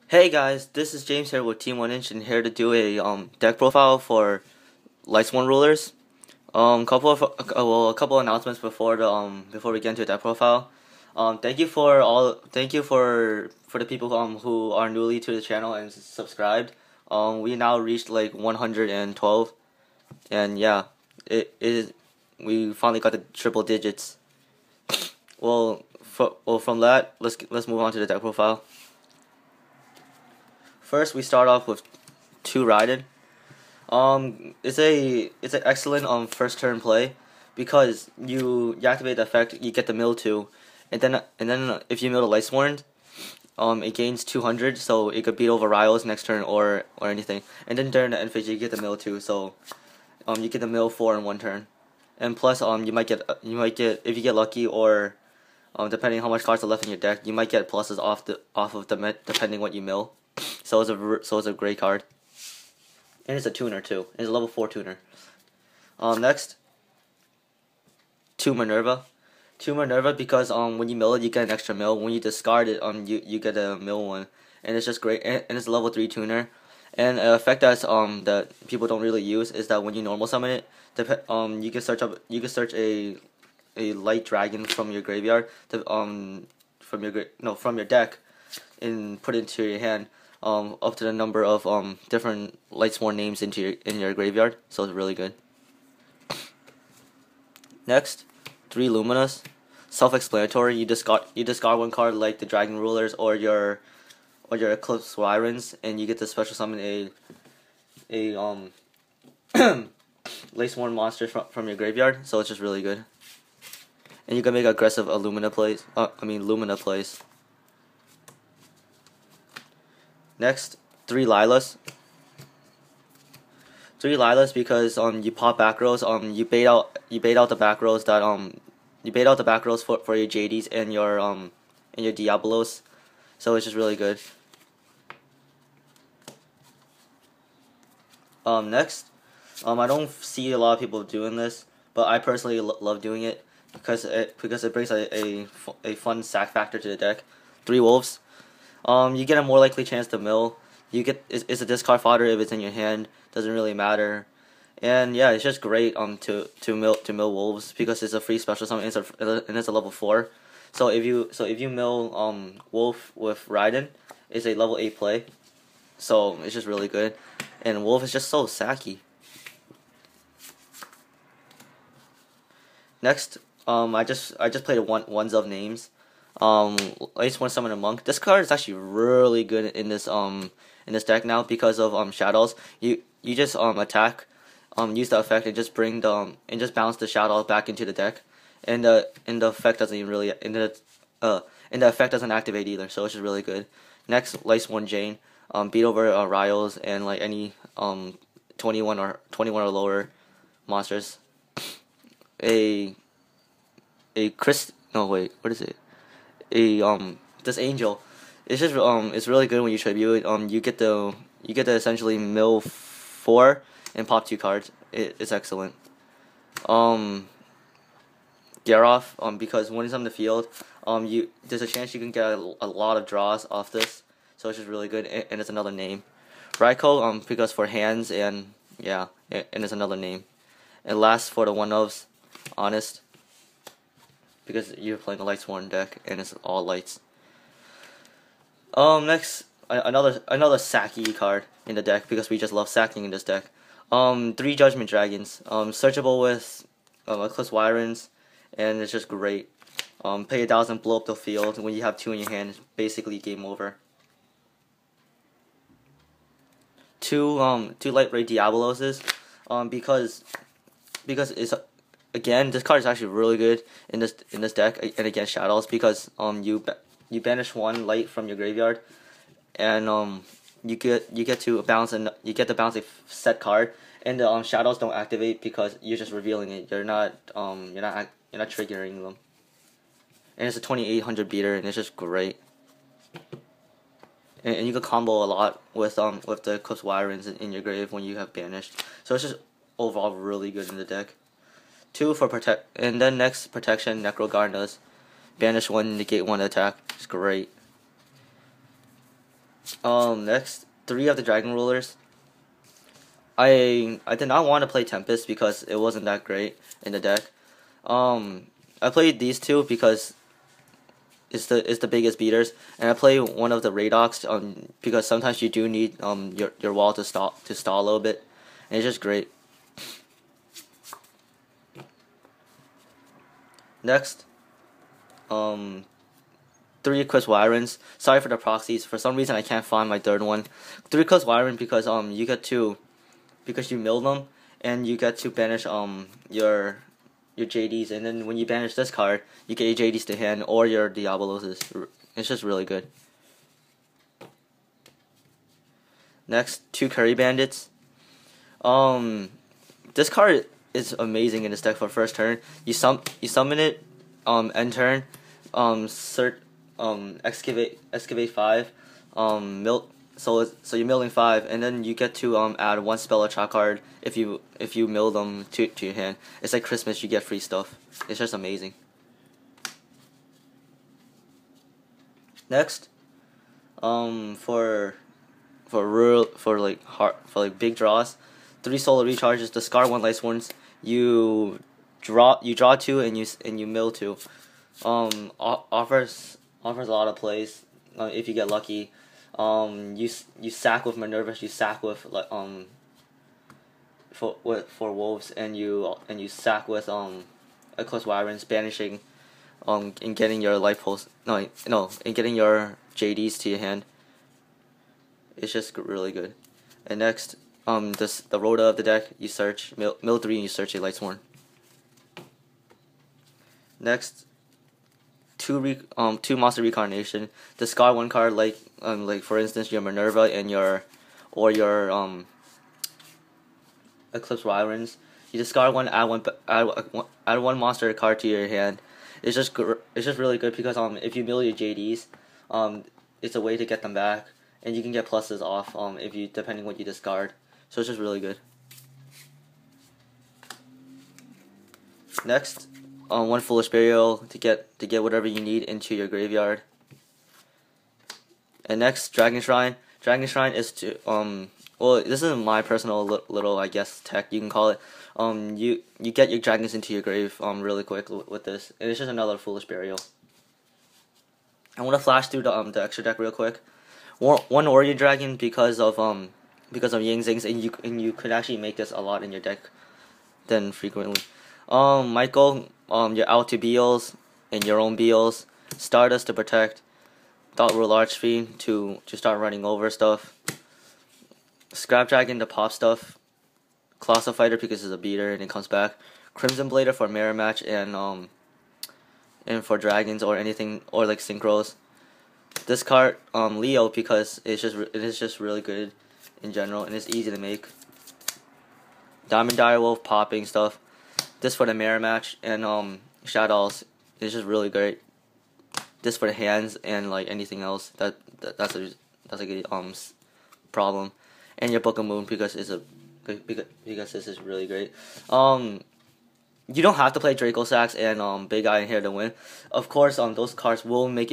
Hey guys, this is James here with Team 1 Inch and here to do a deck profile for Lightsworn rulers. A couple announcements before the before we get into deck profile. Thank you for the people who are newly to the channel and subscribed. We now reached like 112, and yeah, we finally got the triple digits. From that, let's move on to the deck profile. First, we start off with 2 Raiden. It's an excellent first turn play because you activate the effect, you get the mill 2, and then if you mill the Lightsworn, it gains 200, so it could beat over Riles next turn or anything. And then during the end phase, you get the mill 2, so you get the mill 4 in one turn, and plus you might get if you get lucky or depending how much cards are left in your deck, you might get pluses off of the met depending what you mill. So it's a great card, and it's a tuner too. It's a level 4 tuner. Next, 2 Minerva. 2 Minerva because when you mill it, you get an extra mill. When you discard it, you get a mill 1, and it's just great. And it's a level 3 tuner. And an effect that people don't really use is that when you normal summon it, you can search a light dragon from your graveyard from your deck, and put it into your hand. Up to the number of different Lightsworn names in your graveyard, so it's really good. Next, 3 Luminous. Self-explanatory. You discard one card like the Dragon Rulers or your Eclipse Sirens, and you get to special summon a Lightsworn monster from your graveyard. So it's just really good, and you can make aggressive Lumina plays. Lumina plays. Next, 3 Lilas. 3 Lilas because you pop back rows. You bait out the back rows for your JDs and your Diabolos. So it's just really good. Next, I don't see a lot of people doing this, but I personally love doing it because it brings a fun sack factor to the deck. 3 Wolves. You get a more likely chance to mill. It's a discard fodder if it's in your hand. Doesn't really matter, and yeah, it's just great to mill wolves because it's a free special summon and it's a level 4. So if you mill wolf with Raiden, it's a level 8 play. So it's just really good, and wolf is just so sacky. Next, I just played ones of names. I just want to summon a monk. This card is actually really good in this deck now because of shadows. You just attack, use the effect and just bounce the shadow back into the deck, and the effect doesn't even really and the effect doesn't activate either. So it's just really good. Next, Lightsworn Jane. Beat over Riles and like any 21 or lower monsters. What is it? This angel, it's just it's really good when you tribute it. You get to essentially mill 4 and pop 2 cards. It's excellent. Garoth, because when it's on the field, there's a chance you can get a lot of draws off this, so it's just really good, and it's another name. Raiko, because for hands, and yeah, and it's another name. And last, for the one-ofs, Honest, because you're playing a Lightsworn deck and it's all lights. Next, another sacky card in the deck because we just love sacking in this deck. 3 Judgment Dragons. Searchable with Eclipse Sirens, and it's just great. Pay 1,000, blow up the field. When you have 2 in your hand, it's basically game over. 2 Light Ray Diaboloses. Because it's again, this card is actually really good in this deck and against shadows because you banish 1 light from your graveyard, and you get to bounce a set card, and the shadows don't activate because you're just revealing it. You're not triggering them, and it's a 2800 beater, and it's just great. And you can combo a lot with the Eclipse Sirens in your grave when you have banished. So it's just overall really good in the deck. 2 for protect, and then next protection, Necro Guard does banish 1, negate 1 attack. It's great. Next, 3 of the Dragon Rulers. I did not want to play Tempest because it wasn't that great in the deck. I played these 2 because it's the biggest beaters, and I play one of the Raydocs because sometimes you do need your wall to stall a little bit, and it's just great. Next, 3 Eclipse Wyrens. Sorry for the proxies. For some reason I can't find my third one. 3 Eclipse Wyren because you mill them, and you get to banish your JDs, and then when you banish this card, you get your JDs to hand or your Diabolos. It's just really good. Next, 2 Curry Bandits. This card is amazing in this deck for first turn. You summon it, end turn, excavate 5, mill. So you're milling 5, and then you get to add 1 spell or trap card if you mill them to your hand. It's like Christmas, you get free stuff. It's just amazing. Next, for big draws, 3 solo recharges. Discard 1 Lightsworns. You draw 2 and you mill 2. Offers a lot of plays if you get lucky. You sack with Minerva, you sack with for wolves, and you sack with Eclipse Wyrens, banishing and getting your life pulse and getting your JDs to your hand. It's just really good. And next, the Rhoda of the deck, you search mill 3 and you search a Lightsworn. Next, 2 monster reincarnation. Discard 1 card, like for instance your Minerva and your Eclipse Wyrens. You discard 1, add 1 monster card to your hand. It's just really good because if you mill your JDs, it's a way to get them back, and you can get pluses off depending what you discard. So it's just really good. Next, 1 Foolish Burial to get whatever you need into your graveyard. And next, Dragon Shrine. Dragon Shrine is to well, this is my personal little I guess tech you can call it. You get your dragons into your grave really quick with this, and it's just another Foolish Burial. I want to flash through the extra deck real quick. 1 Orient Dragon because of Ying Zings, and you could actually make this a lot in your deck than frequently. Michael, your out to Beals and your own Beals. Stardust to protect. Thought Rule Archfiend to start running over stuff. Scrap Dragon to pop stuff. Colossal Fighter because it's a beater and it comes back. Crimson Blader for mirror match and for dragons or anything or like synchros. This card Leo because it is just really good in general and it's easy to make. Diamond Direwolf popping stuff. This for the mirror match and Shadows is just really great. This for the hands and like anything else that's a good problem. And your Book of Moon because this is really great. You don't have to play Draco Sax and Big Eye in here to win. Of course, those cards will make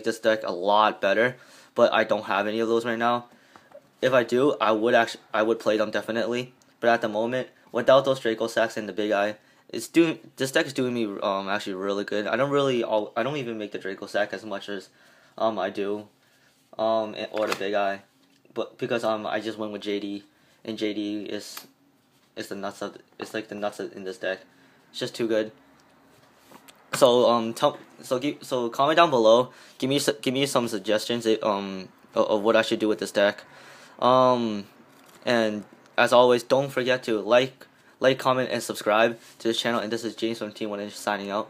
this deck a lot better, but I don't have any of those right now. If I do, I would play them definitely. But at the moment, without those Draco Sax and the Big Eye, this deck is doing me actually really good. I don't even make the Draco Sack as much as I do or the Big Eye, but because I just went with JD, and JD is the nuts like the nuts in this deck. It's just too good. So comment down below. Give me some suggestions of what I should do with this deck. And as always, don't forget to like, comment, and subscribe to this channel. And this is James from Team 1 Inch signing out.